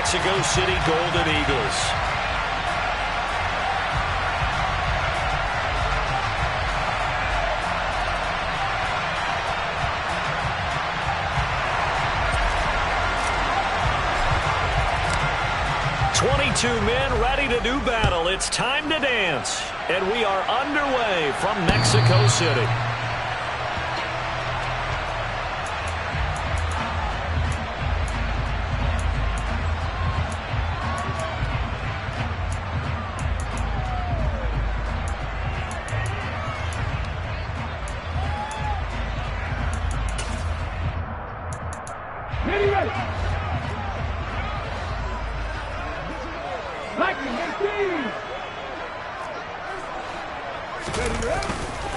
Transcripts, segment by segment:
Mexico City Golden Eagles. Two men ready to do battle. It's time to dance. And we are underway from Mexico City.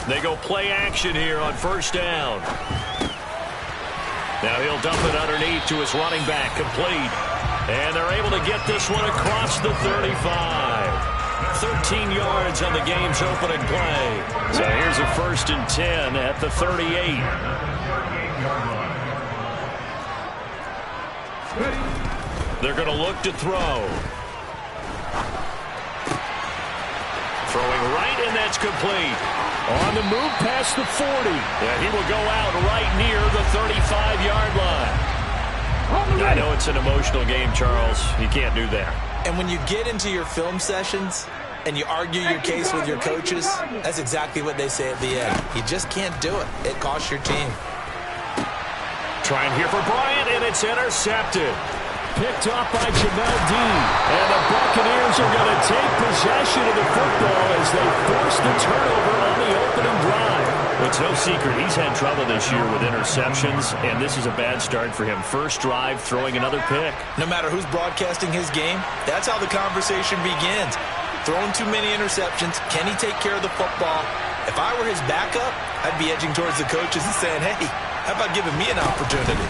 They go play action here on first down. Now he'll dump it underneath to his running back, complete. And they're able to get this one across the 35. 13 yards on the game's opening play. So here's a 1st and 10 at the 38. They're going to look to throw. Throwing right, and that's complete. On the move past the 40. Yeah, he will go out right near the 35-yard line. I know it's an emotional game, Charles. You can't do that. And when you get into your film sessions and you argue your case with your coaches, that's exactly what they say at the end. You just can't do it. It costs your team. Trying here for Bryant, and it's intercepted. Picked off by Jamel Dean. And the Buccaneers are going to take possession of the football as they force the turnover on the opening drive. It's no secret he's had trouble this year with interceptions, and this is a bad start for him. First drive, throwing another pick. No matter who's broadcasting his game, that's how the conversation begins. Throwing too many interceptions. Can he take care of the football? If I were his backup, I'd be edging towards the coaches and saying, hey, how about giving me an opportunity?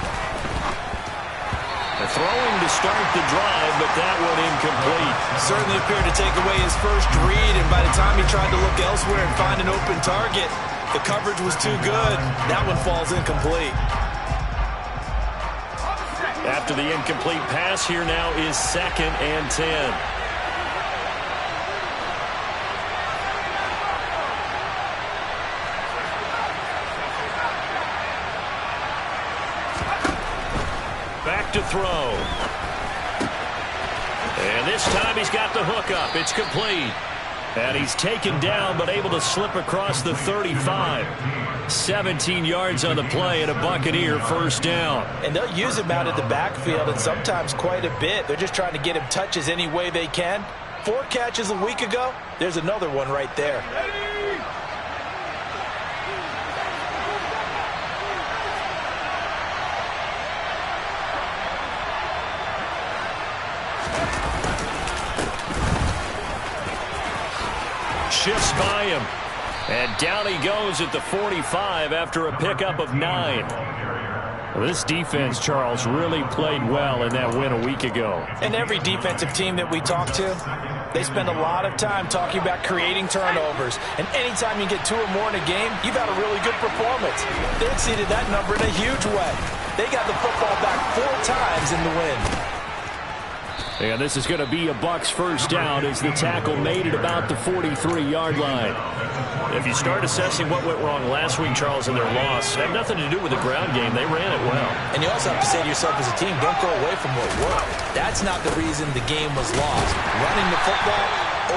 Throwing to start the drive, but that one incomplete. Certainly appeared to take away his first read, and by the time he tried to look elsewhere and find an open target, the coverage was too good. That one falls incomplete. After the incomplete pass, here now is 2nd and 10. To throw. And this time he's got the hook up. It's complete. And he's taken down but able to slip across the 35. 17 yards on the play and a Buccaneer first down. And they'll use him out of the backfield and sometimes quite a bit. They're just trying to get him touches any way they can. 4 catches a week ago. There's another one right there. Shifts by him. And down he goes at the 45 after a pickup of 9. Well, this defense, Charles, really played well in that win a week ago. And every defensive team that we talk to, they spend a lot of time talking about creating turnovers. And anytime you get 2 or more in a game, you've had a really good performance. They exceeded that number in a huge way. They got the football back 4 times in the win. And this is going to be a Bucs first down as the tackle made at about the 43-yard line. If you start assessing what went wrong last week, Charles, in their loss, it had nothing to do with the ground game. They ran it well. And you also have to say to yourself as a team, don't go away from what worked. That's not the reason the game was lost. Running the football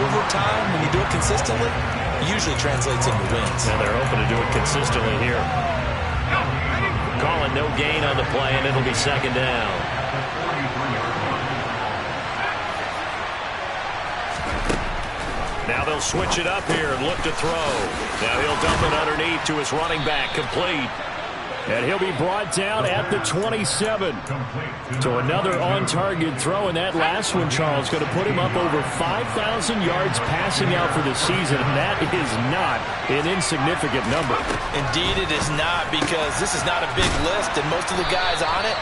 over time, when you do it consistently, usually translates into wins. And they're hoping to do it consistently here. Calling no gain on the play, and it'll be 2nd down. Now they'll switch it up here and look to throw. Now he'll dump it underneath to his running back, complete. And he'll be brought down at the 27. To another on-target throw, and that last one, Charles, going to put him up over 5,000 yards passing out for the season. And that is not an insignificant number. Indeed it is not, because this is not a big list, and most of the guys on it,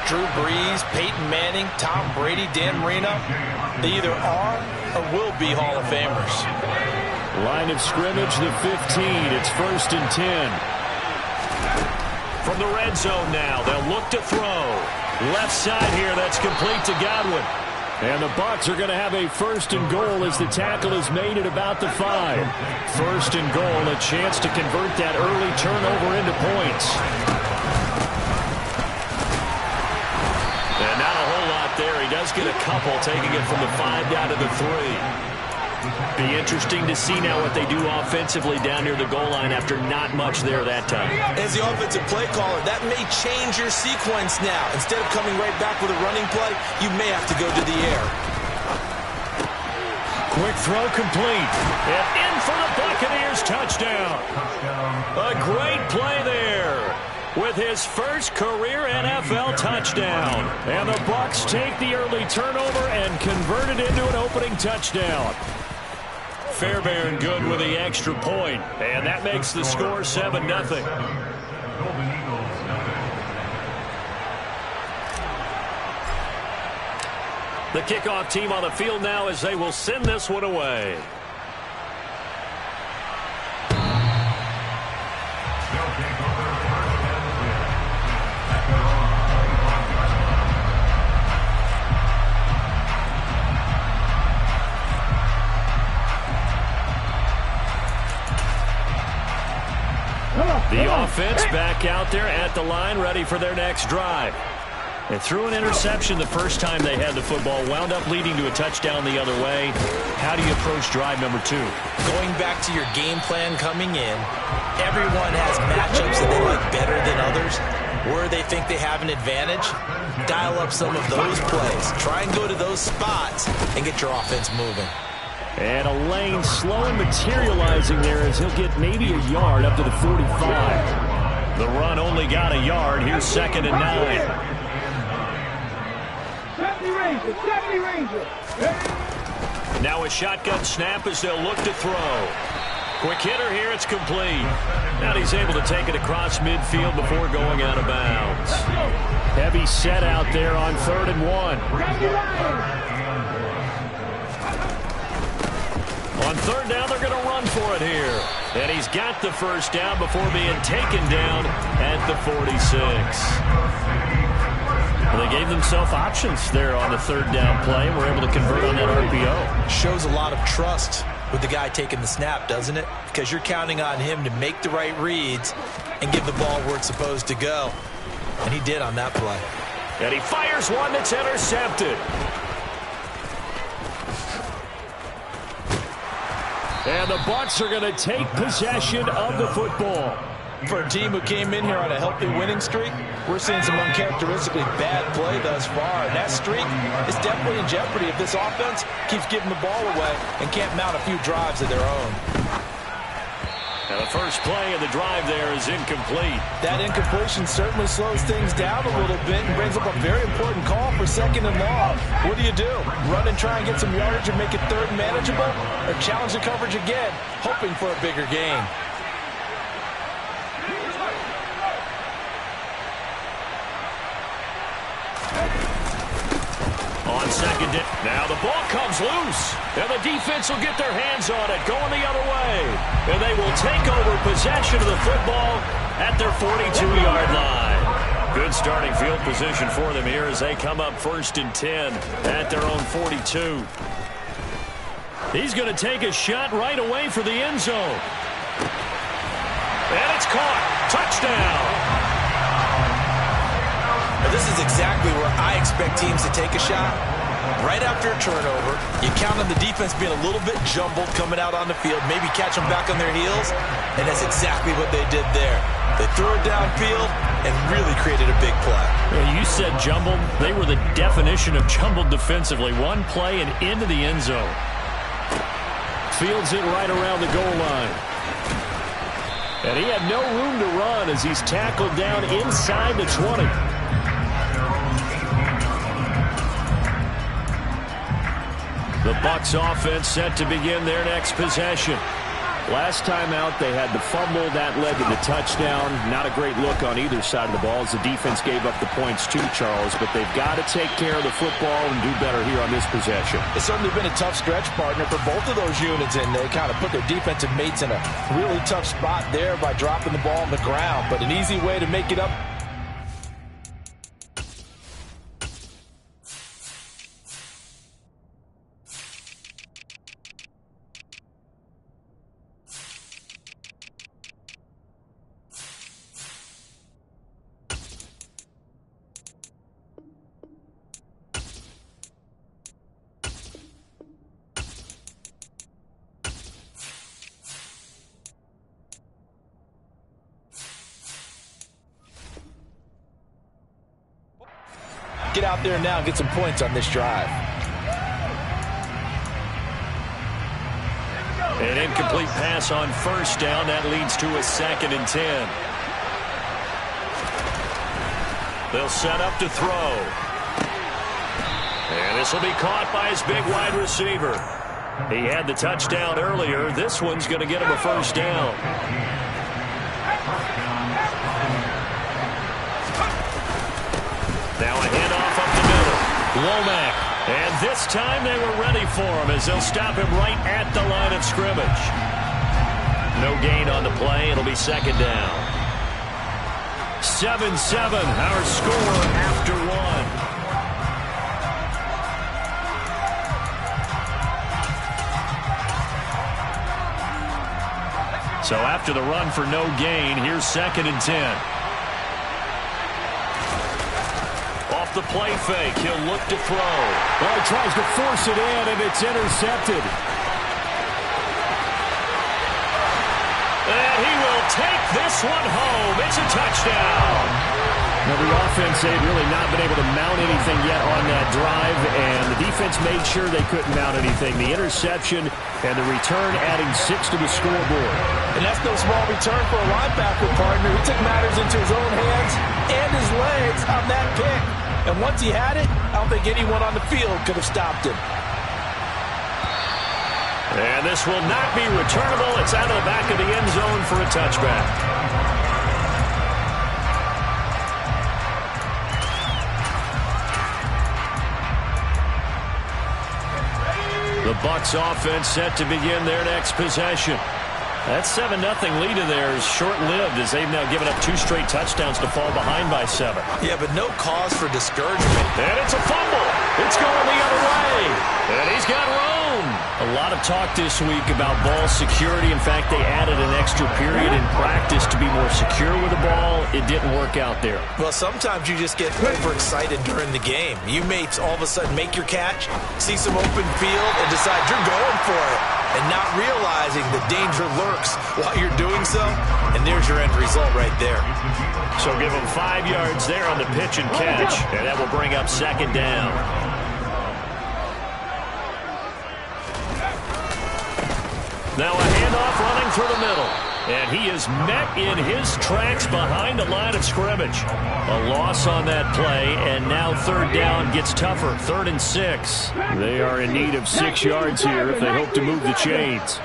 Drew Brees, Peyton Manning, Tom Brady, Dan Marino, they either are or will be Hall of Famers. Line of scrimmage, the 15. It's 1st and 10. From the red zone now, they'll look to throw. Left side here, that's complete to Godwin. And the Bucs are going to have a 1st and goal as the tackle is made at about the 5. 1st and goal, a chance to convert that early turnover into points. And not a whole lot there. He does get a couple, taking it from the 5 down to the 3. Be interesting to see now what they do offensively down near the goal line after not much there that time. As the offensive play caller, that may change your sequence now. Instead of coming right back with a running play, you may have to go to the air. Quick throw complete. And in for the Buccaneers touchdown. A great play there with his first career NFL touchdown. And the Bucs take the early turnover and convert it into an opening touchdown. Fairbairn good with the extra point, and that makes the score 7-0. The kickoff team on the field now as they will send this one away. The offense back out there at the line, ready for their next drive. They threw an interception the first time they had the football, wound up leading to a touchdown the other way. How do you approach drive number 2? Going back to your game plan coming in, everyone has matchups that they like better than others. Where they think they have an advantage, dial up some of those plays. Try and go to those spots and get your offense moving. And a lane slow and materializing there as he'll get maybe a yard up to the 45. The run only got a yard. Here's 2nd and 9. Now a shotgun snap as they'll look to throw. Quick hitter here, it's complete. Now he's able to take it across midfield before going out of bounds. Heavy set out there on 3rd and 1. On 3rd down, they're going to run for it here. And he's got the first down before being taken down at the 46. Well, they gave themselves options there on the 3rd down play and were able to convert on that RPO. Shows a lot of trust with the guy taking the snap, doesn't it? Because you're counting on him to make the right reads and give the ball where it's supposed to go. And he did on that play. And he fires one that's intercepted. And the Bucs are going to take possession of the football. For a team who came in here on a healthy winning streak, we're seeing some uncharacteristically bad play thus far. And that streak is definitely in jeopardy if this offense keeps giving the ball away and can't mount a few drives of their own. And the first play of the drive there is incomplete. That incompletion certainly slows things down a little bit and brings up a very important call for 2nd and long. What do? Run and try and get some yardage and make it 3rd and manageable? Or challenge the coverage again, hoping for a bigger gain? On 2nd down. Now the ball comes loose. And the defense will get their hands on it, going the other way. And they will take over possession of the football at their 42-yard line. Good starting field position for them here as they come up 1st and 10 at their own 42. He's going to take a shot right away for the end zone. And it's caught. Touchdown. This is exactly where I expect teams to take a shot. Right after a turnover, you count on the defense being a little bit jumbled coming out on the field, maybe catch them back on their heels, and that's exactly what they did there. They threw it downfield and really created a big play. Well, you said jumbled. They were the definition of jumbled defensively. One play and into the end zone. Fields it right around the goal line. And he had no room to run as he's tackled down inside the 20. The Bucs offense set to begin their next possession. Last time out, they had the fumble. That led to the touchdown. Not a great look on either side of the ball as the defense gave up the points too, Charles. But they've got to take care of the football and do better here on this possession. It's certainly been a tough stretch, partner, for both of those units, and they kind of put their defensive mates in a really tough spot there by dropping the ball on the ground. But an easy way to make it up. get out there now and get some points on this drive. An incomplete pass on first down. That leads to a 2nd and 10. They'll set up to throw. And this will be caught by his big wide receiver. He had the touchdown earlier. This one's going to get him a first down. Now a handoff up the middle. Womack. And this time they were ready for him as they'll stop him right at the line of scrimmage. No gain on the play. It'll be 2nd down. 7-7, our score after 1. So after the run for no gain, here's 2nd and 10. Off the play fake, he'll look to throw. Well, he tries to force it in, and it's intercepted. And he will take this one home. It's a touchdown. Now, the offense, they'd really not been able to mount anything yet on that drive, and the defense made sure they couldn't mount anything. The interception and the return adding 6 to the scoreboard. And that's no small return for a linebacker, partner. He took matters into his own hands and his legs on that pick. And once he had it, I don't think anyone on the field could have stopped him. And this will not be returnable. It's out of the back of the end zone for a touchback. The Bucs offense set to begin their next possession. That 7-0 lead of theirs short-lived as they've now given up 2 straight touchdowns to fall behind by 7. Yeah, but no cause for discouragement. And it's a fumble. It's going the other way. And he's got room. A lot of talk this week about ball security. In fact, they added an extra period in practice to be more secure with the ball. It didn't work out there. Well, sometimes you just get overexcited during the game. You may all of a sudden make your catch, see some open field, and decide you're going for it, and not realizing the danger lurks while you're doing so. And there's your end result right there. So give him 5 yards there on the pitch and catch, and that will bring up 2nd down. Now a handoff running through the middle. And he is met in his tracks behind the line of scrimmage. A loss on that play, and now 3rd down gets tougher. 3rd and 6. They are in need of 6 yards here if they hope to move the chains.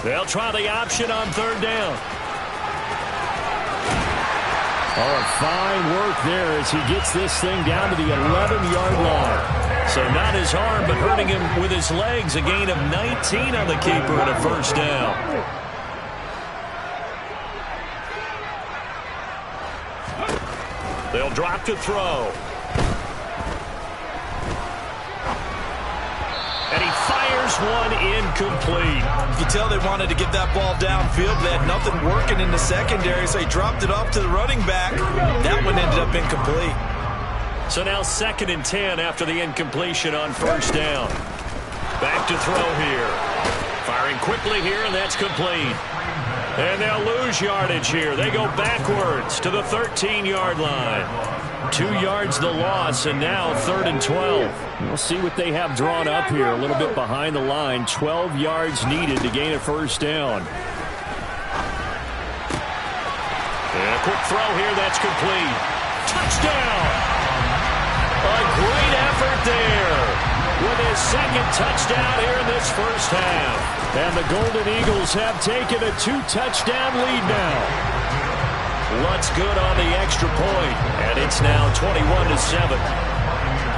They'll try the option on 3rd down. Oh, fine work there as he gets this thing down to the 11-yard line. So not his arm, but hurting him with his legs. A gain of 19 on the keeper and a 1st down. They'll drop to throw. And he fires one incomplete. You can tell they wanted to get that ball downfield. They had nothing working in the secondary, so he dropped it off to the running back. That one ended up incomplete. So now 2nd and 10 after the incompletion on 1st down. Back to throw here. Firing quickly here, and that's complete. And they'll lose yardage here. They go backwards to the 13-yard line. 2 yards the loss, and now 3rd and 12. We'll see what they have drawn up here. A little bit behind the line. 12 yards needed to gain a 1st down. And a quick throw here. That's complete. Touchdown! A great effort there with his 2nd touchdown here in this 1st half. And the Golden Eagles have taken a 2-touchdown lead now. Lutz good on the extra point, and it's now 21-7.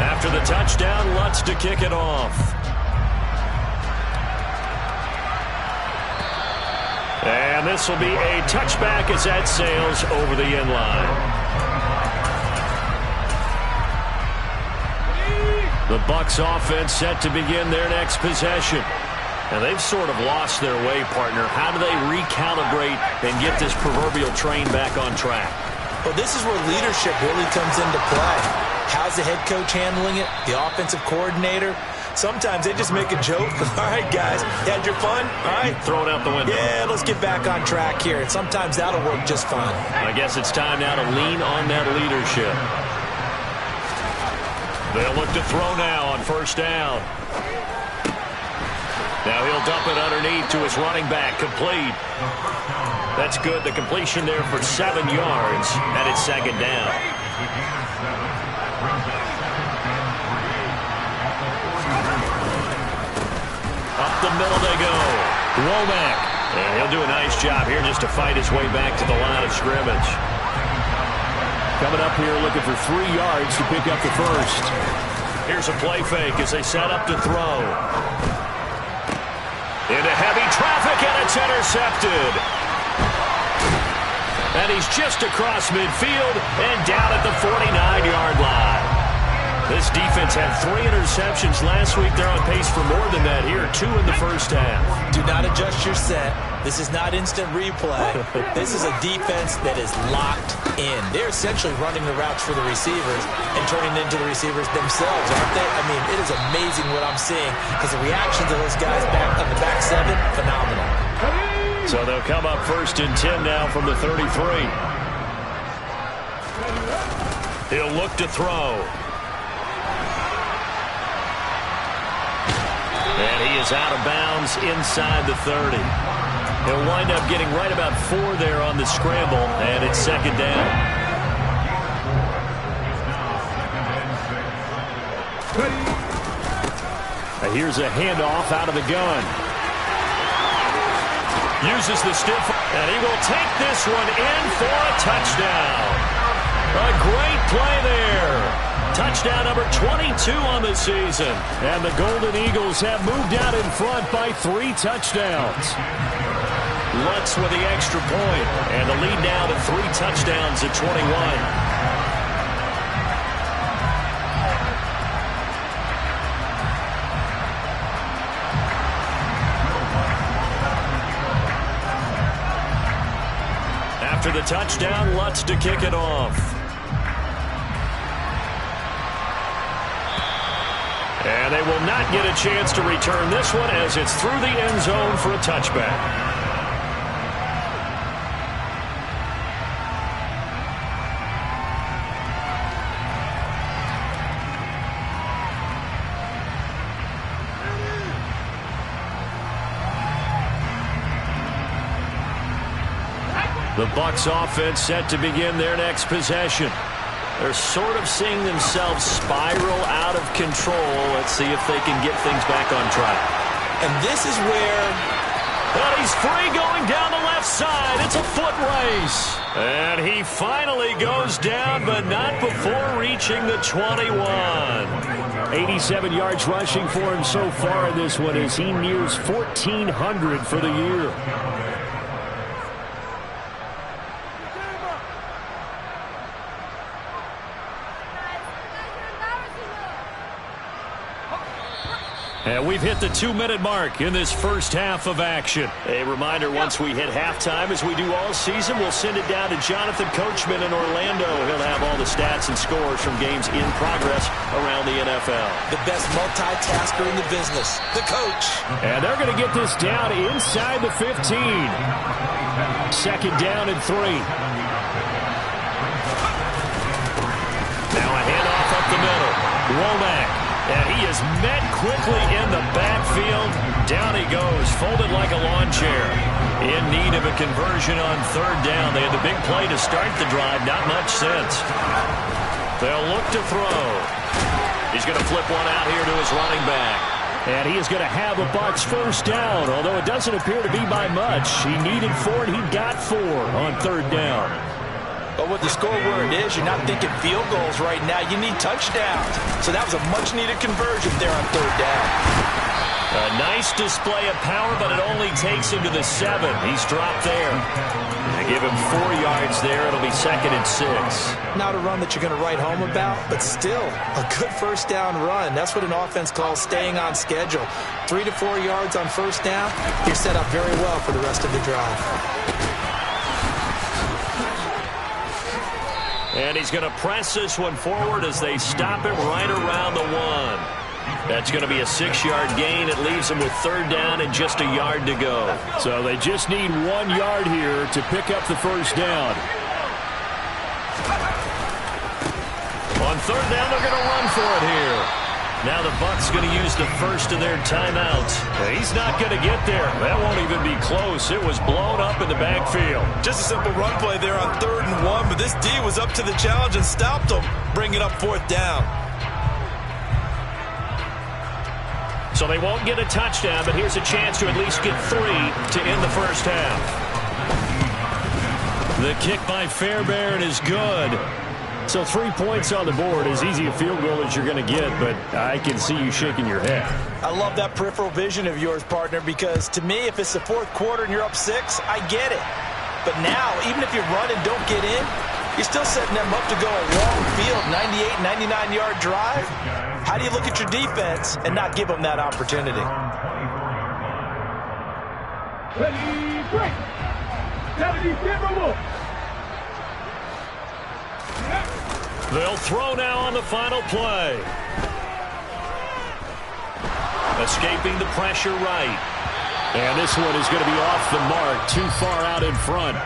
After the touchdown, Lutz to kick it off. And this will be a touchback as that sails over the end line. The Bucs offense set to begin their next possession. And they've sort of lost their way, partner. How do they recalibrate and get this proverbial train back on track? Well, this is where leadership really comes into play. How's the head coach handling it? The offensive coordinator? Sometimes they just make a joke. All right, guys, you had your fun? All right. Throw it out the window. Yeah, let's get back on track here. And sometimes that'll work just fine. I guess it's time now to lean on that leadership. They'll look to throw now on first down. Now he'll dump it underneath to his running back, complete. That's good. The completion there for 7 yards, and it's second down. Up the middle they go. Womack. And he'll do a nice job here just to fight his way back to the line of scrimmage. Coming up here looking for 3 yards to pick up the first. Here's a play fake as they set up to throw. Into heavy traffic, and it's intercepted. And he's just across midfield and down at the 49-yard line. This defense had 3 interceptions last week. They're on pace for more than that here. 2 in the first half. Do not adjust your set. This is not instant replay. This is a defense that is locked in. They're essentially running the routes for the receivers and turning into the receivers themselves, aren't they? I mean, it is amazing what I'm seeing because the reactions of those guys back on the back 7, phenomenal. So they'll come up first and 10 now from the 33. He'll look to throw. And he is out of bounds inside the 30. He'll wind up getting right about 4 there on the scramble, and it's second down. Here's a handoff out of the gun. Uses the stiff, and he will take this one in for a touchdown. A great play there. Touchdown number 22 on the season. And the Golden Eagles have moved out in front by 3 touchdowns. Lutz with the extra point, and the lead now to 3 touchdowns at 21. After the touchdown, Lutz to kick it off. And they will not get a chance to return this one as it's through the end zone for a touchback. The Bucs offense set to begin their next possession. They're sort of seeing themselves spiral out of control. Let's see if they can get things back on track. And this is where... But he's free going down the left side. It's a foot race. And he finally goes down, but not before reaching the 21. 87 yards rushing for him so far in this one as he nears 1,400 for the year. And we've hit the 2-minute mark in this first half of action. A reminder, once we hit halftime, as we do all season, we'll send it down to Jonathan Coachman in Orlando. He'll have all the stats and scores from games in progress around the NFL. The best multitasker in the business, the coach. And they're going to get this down inside the 15. Second down and 3. Now a handoff up the middle. Womack. And he is met quickly in the backfield. Down he goes, folded like a lawn chair. In need of a conversion on third down. They had the big play to start the drive. Not much since. They'll look to throw. He's going to flip one out here to his running back. And he is going to have a Bucs first down, although it doesn't appear to be by much. He needed 4, and he got 4 on third down. But what the scoreboard is, you're not thinking field goals right now. You need touchdowns. So that was a much-needed conversion there on third down. A nice display of power, but it only takes him to the 7. He's dropped there. They give him 4 yards there. It'll be second and 6. Not a run that you're going to write home about, but still a good first down run. That's what an offense calls staying on schedule. 3 to 4 yards on first down. You're set up very well for the rest of the drive. And he's going to press this one forward as they stop him right around the 1. That's going to be a 6-yard gain. It leaves them with 3rd down and just a yard to go. So they just need 1 yard here to pick up the first down. On 3rd down, they're going to run for it here. Now the Bucs going to use the first of their timeouts. He's not going to get there. That won't even be close. It was blown up in the backfield. Just a simple run play there on 3rd and 1, but this D was up to the challenge and stopped him, bringing up 4th down. So they won't get a touchdown, but here's a chance to at least get 3 to end the first half. The kick by Fairbairn is good. So 3 points on the board, as easy a field goal as you're going to get, but I can see you shaking your head. I love that peripheral vision of yours, partner, because to me, if it's the 4th quarter and you're up 6, I get it. But now, even if you run and don't get in, you're still setting them up to go a long field, 98, 99-yard drive. How do you look at your defense and not give them that opportunity? Ready, break. 70 They'll throw now on the final play. Escaping the pressure right. And this one is going to be off the mark, too far out in front.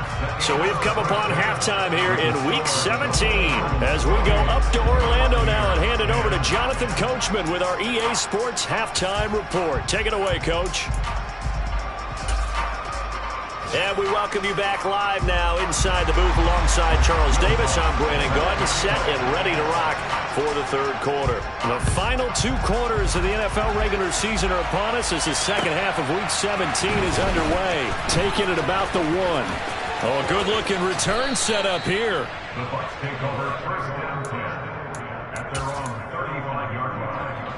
So we've come upon halftime here in Week 17 as we go up to Orlando now and hand it over to Jonathan Coachman with our EA Sports Halftime Report. Take it away, Coach. And we welcome you back live now inside the booth alongside Charles Davis. I'm Brandon Gaudin, set and ready to rock for the 3rd quarter. The final 2 quarters of the NFL regular season are upon us as the second half of Week 17 is underway. Taking it about the 1. Oh, a good-looking return set up here. The Bucs take over 1st down 10 at their own 35-yard line.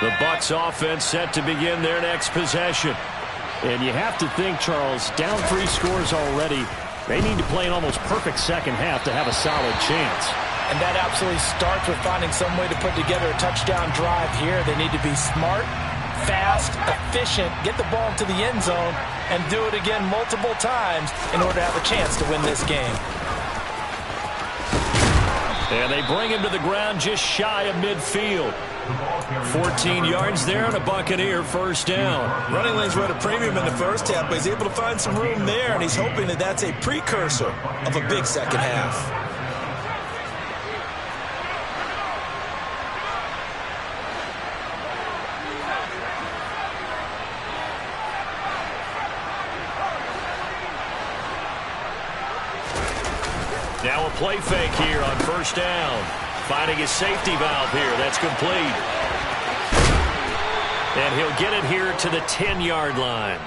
The Bucs offense set to begin their next possession. And you have to think, Charles, down 3 scores already. They need to play an almost perfect second half to have a solid chance. And that absolutely starts with finding some way to put together a touchdown drive here. They need to be smart, fast, efficient, get the ball to the end zone, and do it again multiple times in order to have a chance to win this game. And they bring him to the ground just shy of midfield. 14 yards there and a Buccaneer first down. Running lanes were at a premium in the first half, but he's able to find some room there, and he's hoping that that's a precursor of a big second half. Now a play fake here on first down. Finding his safety valve here. That's complete. And he'll get it here to the 10-yard line.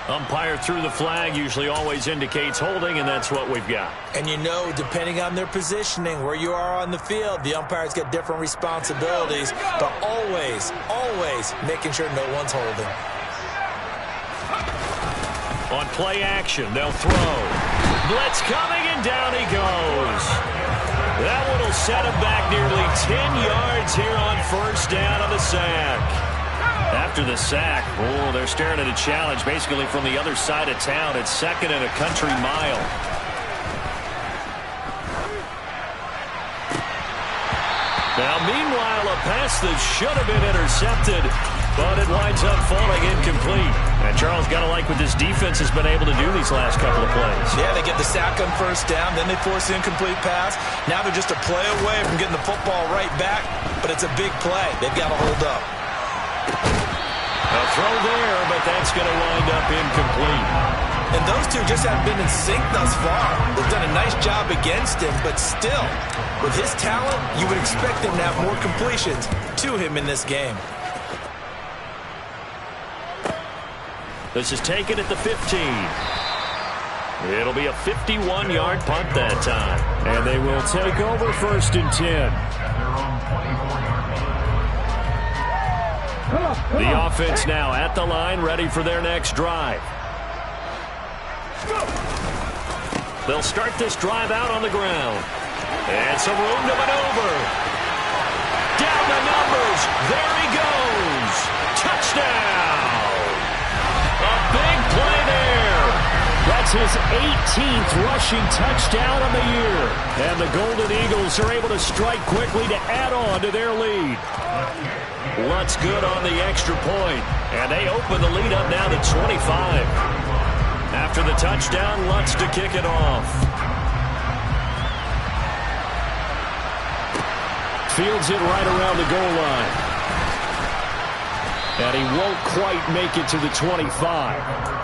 Umpire threw the flag, usually always indicates holding, and that's what we've got. And you know, depending on their positioning, where you are on the field, the umpires get different responsibilities, but always, always making sure no one's holding. On play action, they'll throw. Blitz coming, and down he goes. That one will set him back nearly 10 yards here on first down on the sack. After the sack, they're staring at a challenge basically from the other side of town. It's 2nd and a country mile. Now, meanwhile, a pass that should have been intercepted, but it winds up falling incomplete. And Charles, got to like what this defense has been able to do these last couple of plays. Yeah, they get the sack on first down, then they force the incomplete pass. Now they're just a play away from getting the football right back, but it's a big play. They've got to hold up. A throw there, but that's going to wind up incomplete. And those two just haven't been in sync thus far. They've done a nice job against him, but still, with his talent, you would expect him to have more completions to him in this game. This is taken at the 15. It'll be a 51-yard punt that time. And they will take over 1st and 10. The offense now at the line, ready for their next drive. They'll start this drive out on the ground. And some room to maneuver. Down the numbers. There he goes. Touchdown. A big play there. That's his 18th rushing touchdown of the year. And the Golden Eagles are able to strike quickly to add on to their lead. Lutz good on the extra point, and they open the lead up now to 25. After the touchdown, Lutz to kick it off. Fields it right around the goal line. And he won't quite make it to the 25.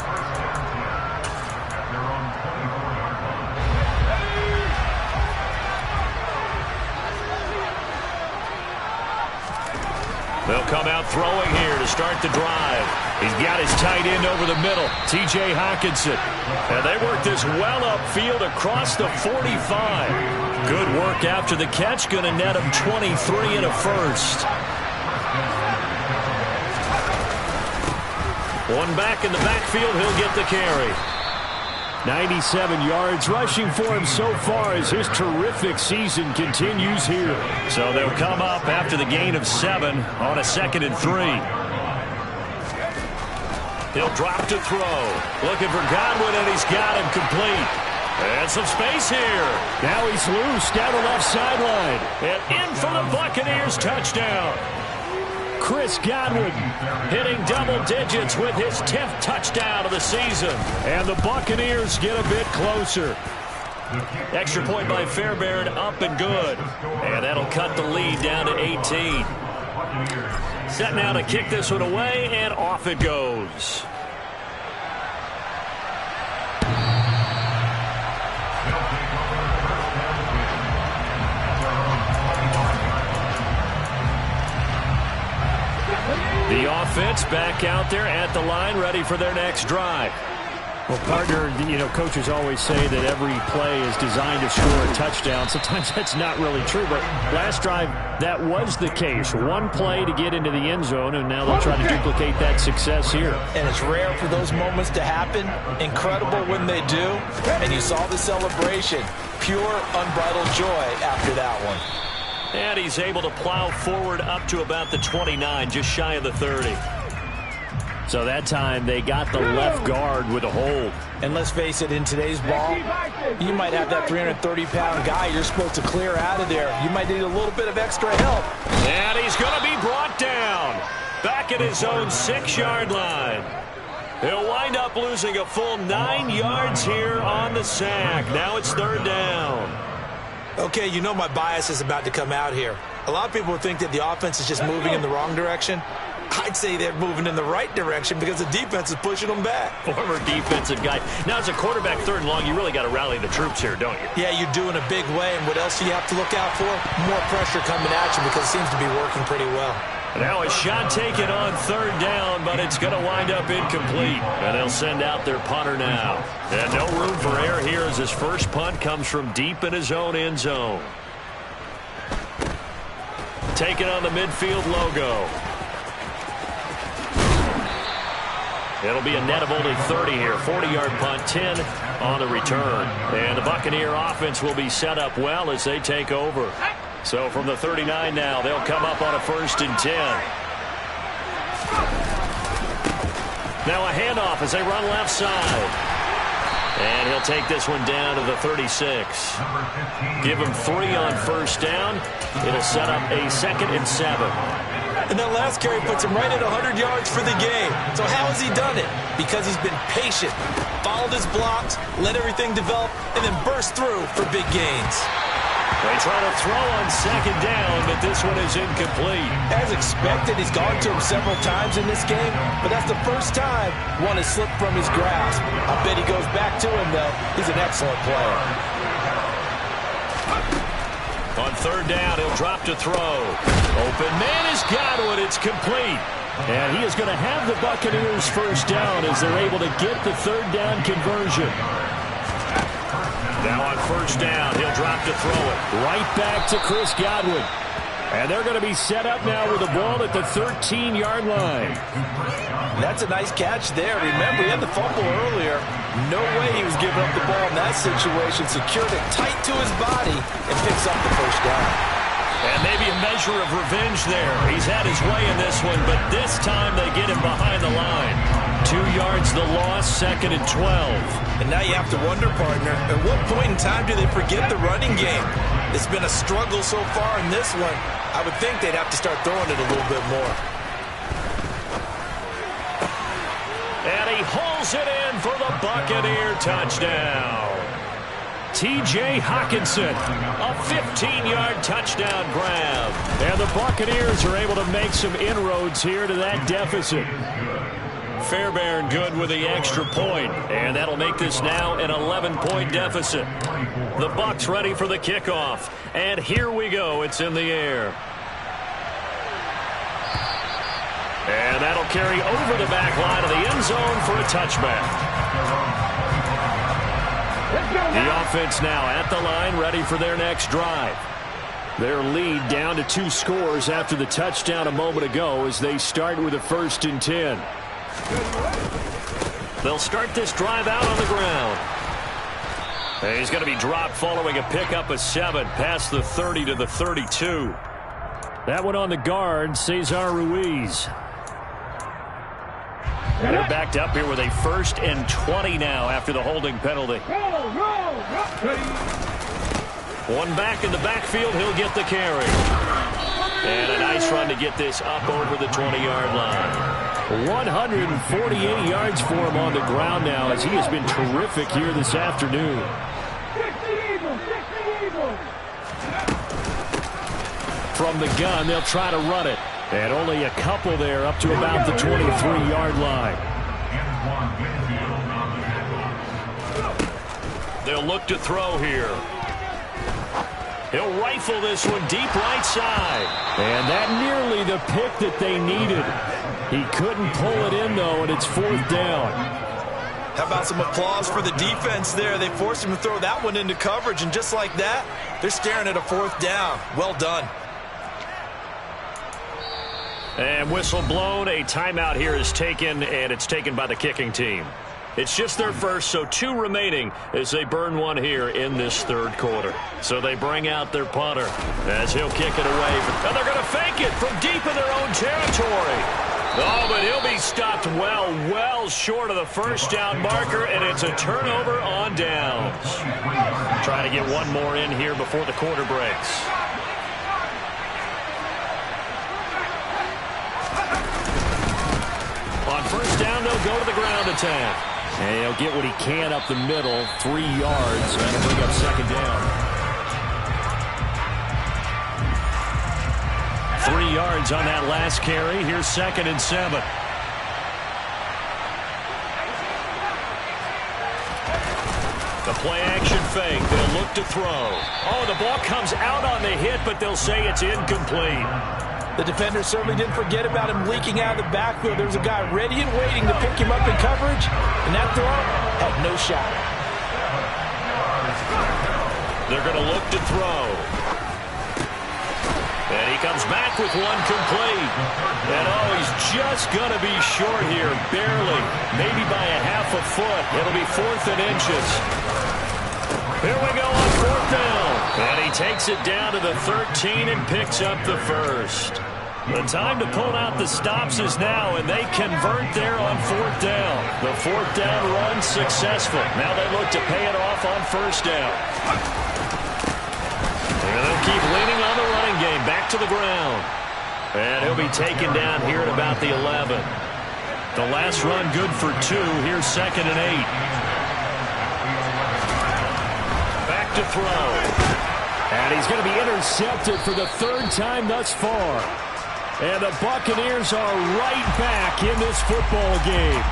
They'll come out throwing here to start the drive. He's got his tight end over the middle, T.J. Hockenson. And they work this well upfield across the 45. Good work after the catch. Going to net him 23 and a first. One back in the backfield. He'll get the carry. 97 yards rushing for him so far as his terrific season continues here. So they'll come up after the gain of 7 on a 2nd and 3. He'll drop to throw. Looking for Godwin, and he's got him complete. And some space here. Now he's loose down the left sideline. And in for the Buccaneers touchdown. Chris Godwin hitting double digits with his 10th touchdown of the season. And the Buccaneers get a bit closer. Extra point by Fairbairn, up and good. And that'll cut the lead down to 18. Set now to kick this one away, and off it goes. The offense back out there at the line, ready for their next drive. Well, partner, coaches always say that every play is designed to score a touchdown. Sometimes that's not really true, but last drive, that was the case. One play to get into the end zone, and now they'll try to duplicate that success here. And it's rare for those moments to happen. Incredible when they do. And you saw the celebration. Pure, unbridled joy after that one. And he's able to plow forward up to about the 29, just shy of the 30. So that time they got the left guard with a hold. And let's face it, in today's ball, you might have that 330-pound guy you're supposed to clear out of there. You might need a little bit of extra help. And he's going to be brought down back at his own 6-yard line. He'll wind up losing a full 9 yards here on the sack. Now it's 3rd down. Okay, you know my bias is about to come out here. A lot of people would think that the offense is just moving in the wrong direction. I'd say they're moving in the right direction because the defense is pushing them back. Former defensive guy. Now, as a quarterback 3rd and long, you really got to rally the troops here, don't you? Yeah, you do in a big way. And what else do you have to look out for? More pressure coming at you because it seems to be working pretty well. Now a shot taken on 3rd down, but it's going to wind up incomplete. And they'll send out their punter now. And no room for error here as his first punt comes from deep in his own end zone. Taking on the midfield logo. It'll be a net of only 30 here. 40-yard punt, 10 on the return. And the Buccaneer offense will be set up well as they take over. So from the 39 now, they'll come up on a 1st and 10. Now a handoff as they run left side. And he'll take this one down to the 36. Give him 3 on 1st down. It'll set up a 2nd and 7. And that last carry puts him right at 100 yards for the game. So how has he done it? Because he's been patient, followed his blocks, let everything develop, and then burst through for big gains. They try to throw on 2nd down, but this one is incomplete. As expected, he's gone to him several times in this game, but that's the first time one has slipped from his grasp. I bet he goes back to him, though. He's an excellent player. On 3rd down, he'll drop to throw. Open man is Godwin. It's complete. And he is going to have the Buccaneers 1st down as they're able to get the 3rd down conversion. Now on 1st down, he'll drop to throw it. Right back to Chris Godwin. And they're going to be set up now with the ball at the 13-yard line. That's a nice catch there. Remember, he had the fumble earlier. No way he was giving up the ball in that situation. Secured it tight to his body and picks up the 1st down. And maybe a measure of revenge there. He's had his way in this one, but this time they get him behind the line. 2 yards the loss, 2nd and 12. And now you have to wonder, partner, at what point in time do they forget the running game? It's been a struggle so far in this one. I would think they'd have to start throwing it a little bit more. And he hauls it in for the Buccaneer touchdown. T.J. Hockenson, a 15-yard touchdown grab. And the Buccaneers are able to make some inroads here to that deficit. Fairbairn good with the extra point, and that'll make this now an 11-point deficit. The Bucs ready for the kickoff, and here we go. It's in the air. And that'll carry over the back line of the end zone for a touchback. The offense now at the line, ready for their next drive. Their lead down to 2 scores after the touchdown a moment ago as they start with a 1st and 10. They'll start this drive out on the ground. And he's going to be dropped following a pickup of 7 past the 30 to the 32. That one on the guard, Cesar Ruiz. And they're backed up here with a 1st and 20 now after the holding penalty. One back in the backfield, he'll get the carry. And a nice run to get this up over the 20-yard line. 148 yards for him on the ground now as he has been terrific here this afternoon. From the gun, they'll try to run it. And only a couple there up to about the 23-yard line. They'll look to throw here. He'll rifle this one deep right side. And that nearly the pick that they needed. He couldn't pull it in, though, and it's 4th down. How about some applause for the defense there? They forced him to throw that one into coverage, and just like that, they're staring at a 4th down. Well done. And whistle blown. A timeout here is taken, and it's taken by the kicking team. It's just their first, so 2 remaining as they burn one here in this 3rd quarter. So they bring out their punter as he'll kick it away. And they're going to fake it from deep in their own territory. Oh, but he'll be stopped well short of the 1st down marker, and it's a turnover on downs. Trying to get one more in here before the quarter breaks. On 1st down, they'll go to the ground attack. And he'll get what he can up the middle, 3 yards, and that'll bring up 2nd down. 3 yards on that last carry. Here's 2nd and 7. The play action fake. They'll look to throw. Oh, the ball comes out on the hit, but they'll say it's incomplete. The defender certainly didn't forget about him leaking out of the backfield. There was a guy ready and waiting to pick him up in coverage, and that throw had no shot. They're going to look to throw. And he comes back with one complete. And oh, he's just going to be short here, barely, maybe by a half a foot. It'll be 4th and inches. Here we go on 4th down. And he takes it down to the 13 and picks up the 1st. The time to pull out the stops is now, and they convert there on 4th down. The 4th down run successful. Now they look to pay it off on 1st down. And they'll keep leaning on the running game. Back to the ground. And he'll be taken down here at about the 11. The last run good for 2. Here's 2nd and 8. Back to throw. And he's going to be intercepted for the 3rd time thus far. And the Buccaneers are right back in this football game.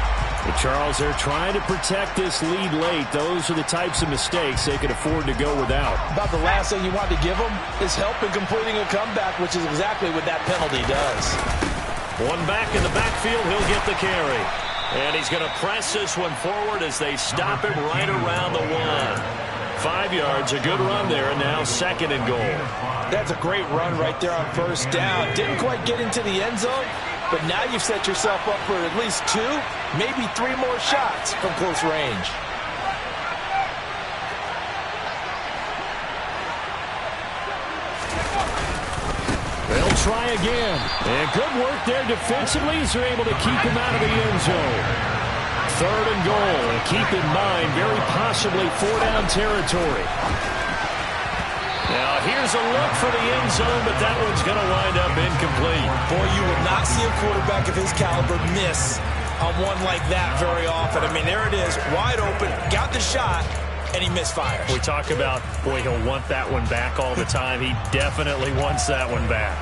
But Charles, they're trying to protect this lead late. Those are the types of mistakes they can afford to go without. About the last thing you want to give them is help in completing a comeback, which is exactly what that penalty does. One back in the backfield, he'll get the carry. And he's going to press this one forward as they stop him right around the 1. 5 yards, a good run there, and now 2nd and goal. That's a great run right there on 1st down. Didn't quite get into the end zone, but now you've set yourself up for at least 2, maybe 3 more shots from close range. They'll try again. And good work there defensively as they're able to keep him out of the end zone. 3rd and goal. And keep in mind, very possibly 4-down territory. Now, here's a look for the end zone, but that one's going to wind up incomplete. Boy, you will not see a quarterback of his caliber miss on one like that very often. I mean, there it is, wide open, got the shot, and he misfires. We talk about, boy, he'll want that one back all the time. He definitely wants that one back.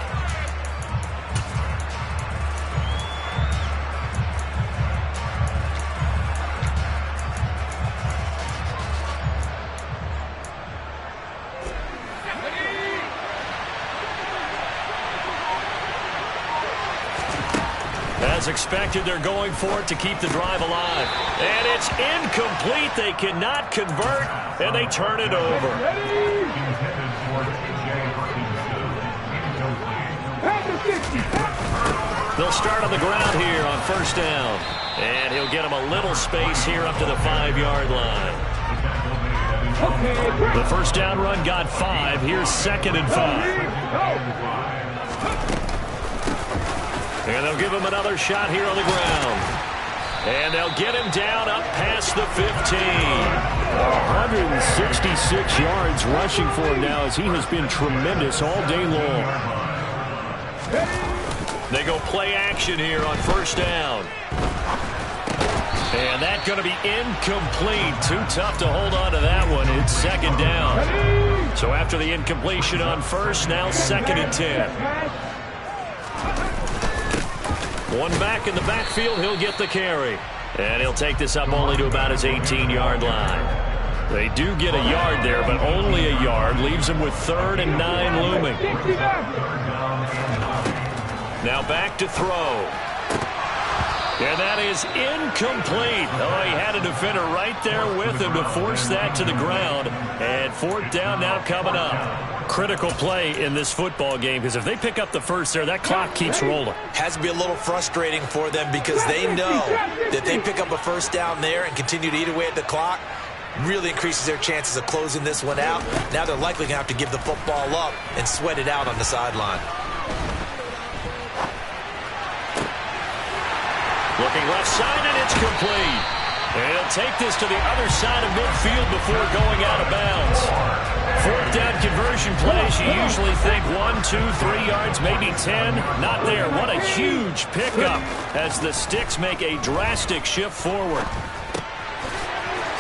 As expected, they're going for it to keep the drive alive. And it's incomplete. They cannot convert, and they turn it over. They'll start on the ground here on 1st down. And he'll get him a little space here up to the 5-yard line. The 1st down run got 5. Here's 2nd and 5. And they'll give him another shot here on the ground. And they'll get him down up past the 15. 166 yards rushing for him now as he has been tremendous all day long. They go play action here on 1st down. And that's going to be incomplete. Too tough to hold on to that one. It's 2nd down. So after the incompletion on 1st, now 2nd and 10. One back in the backfield, he'll get the carry. And he'll take this up only to about his 18-yard line. They do get a yard there, but only a yard. Leaves him with 3rd and 9 looming. Now back to throw. And that is incomplete. Oh, he had a defender right there with him to force that to the ground. And 4th down now coming up. Critical play in this football game because if they pick up the 1st there, that clock keeps rolling. Has to be a little frustrating for them because they know that they pick up a 1st down there and continue to eat away at the clock. Really increases their chances of closing this one out. Now they're likely going to have to give the football up and sweat it out on the sideline. Looking left side, and it's complete. And he'll take this to the other side of midfield before going out of bounds. 4th down conversion plays, you usually think 1, 2, 3 yards, maybe 10. Not there. What a huge pickup as the Sticks make a drastic shift forward.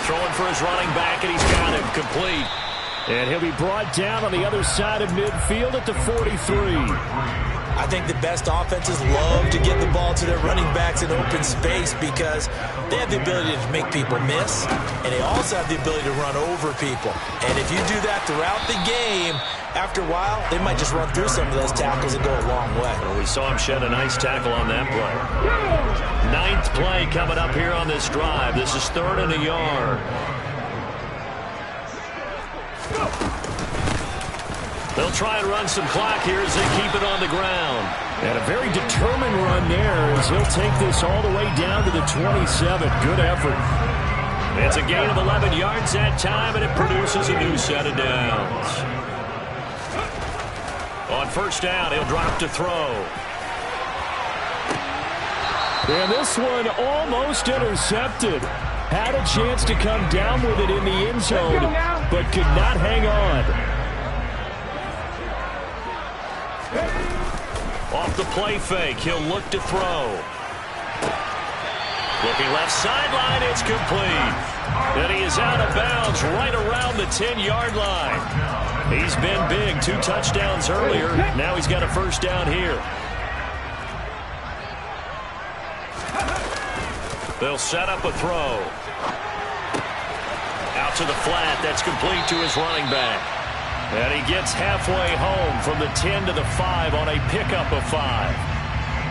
Throwing for his running back, and he's got him complete. And he'll be brought down on the other side of midfield at the 43. I think the best offenses love to get the ball to their running backs in open space because they have the ability to make people miss, and they also have the ability to run over people. And if you do that throughout the game, after a while, they might just run through some of those tackles and go a long way. Well, we saw him shed a nice tackle on that play. 9th play coming up here on this drive. This is 3rd and a yard. They'll try and run some clock here as they keep it on the ground. And a very determined run there as he'll take this all the way down to the 27. Good effort. It's a gain of 11 yards that time, and it produces a new set of downs. On 1st down, he'll drop to throw. And this one almost intercepted. Had a chance to come down with it in the end zone, but could not hang on. Off the play fake, he'll look to throw. Looking left sideline, it's complete. And he is out of bounds right around the 10-yard line. He's been big, 2 touchdowns earlier. Now he's got a 1st down here. They'll set up a throw. Out to the flat, that's complete to his running back. And he gets halfway home from the 10 to the 5 on a pickup of 5.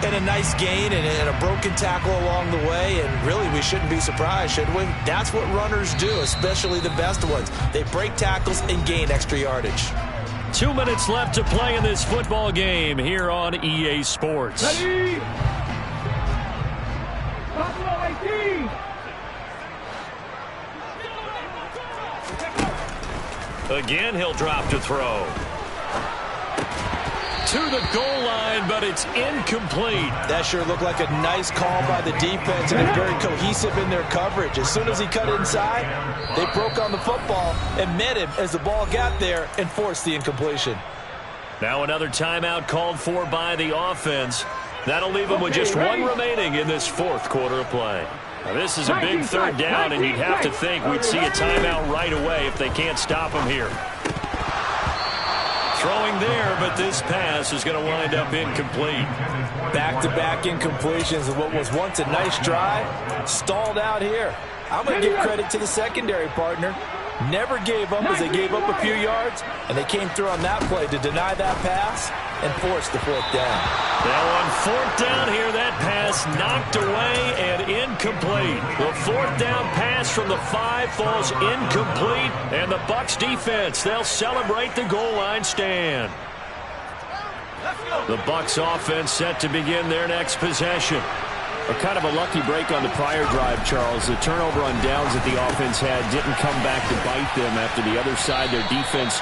And a nice gain and a broken tackle along the way, and really we shouldn't be surprised, should we? That's what runners do, especially the best ones. They break tackles and gain extra yardage. 2 minutes left to play in this football game here on EA Sports. Ready? Again, he'll drop to throw. to the goal line, but it's incomplete. That sure looked like a nice call by the defense, and they're very cohesive in their coverage. As soon as he cut inside, they broke on the football and met him as the ball got there and forced the incompletion. Now another timeout called for by the offense. That'll leave them with just one remaining in this fourth quarter of play. Now this is a big third down, and you'd have to think we'd see a timeout right away if they can't stop him here. Throwing there, but this pass is going to wind up incomplete. Back-to-back incompletions of what was once a nice drive, stalled out here. I'm going to give credit to the secondary partner. Never gave up as they gave up a few yards, and they came through on that play to deny that pass and force the fourth down. Now on fourth down here, that pass knocked away and incomplete. The fourth down pass from the 5 falls incomplete, and the Bucs defense, they'll celebrate the goal line stand. The Bucs offense set to begin their next possession. Kind of a lucky break on the prior drive, Charles. The turnover on downs that the offense had didn't come back to bite them after the other side. Their defense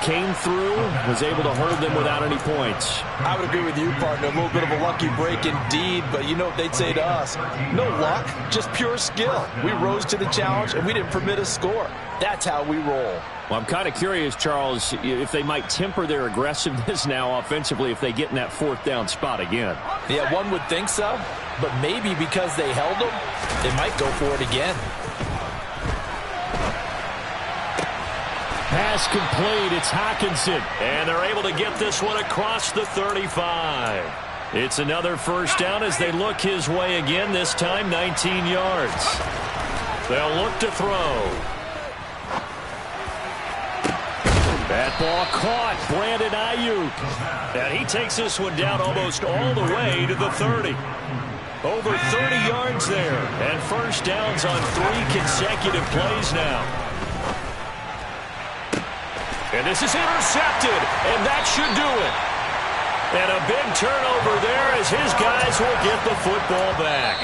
came through, was able to hold them without any points. I would agree with you, partner. A little bit of a lucky break indeed, but you know what they'd say to us? No luck, just pure skill. We rose to the challenge, and we didn't permit a score. That's how we roll. Well, I'm kind of curious, Charles, if they might temper their aggressiveness now offensively if they get in that fourth down spot again. Yeah, one would think so, but maybe because they held them, they might go for it again. Pass complete. It's Hockenson. And they're able to get this one across the 35. It's another first down as they look his way again, this time 19 yards. They'll look to throw. That ball caught. Brandon Ayuk. And he takes this one down almost all the way to the 30. Over 30 yards there. And first downs on 3 consecutive plays now. And this is intercepted, and that should do it. And a big turnover there as his guys will get the football back.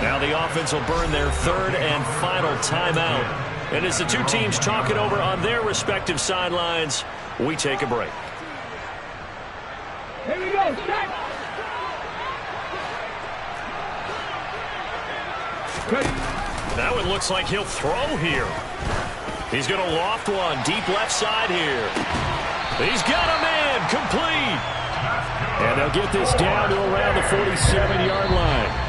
Now the offense will burn their third and final timeout. And as the two teams talk it over on their respective sidelines, we take a break. Here we go, set. Now it looks like he'll throw here. He's going to loft one deep left side here. He's got a man complete. And they'll get this down to around the 47-yard line.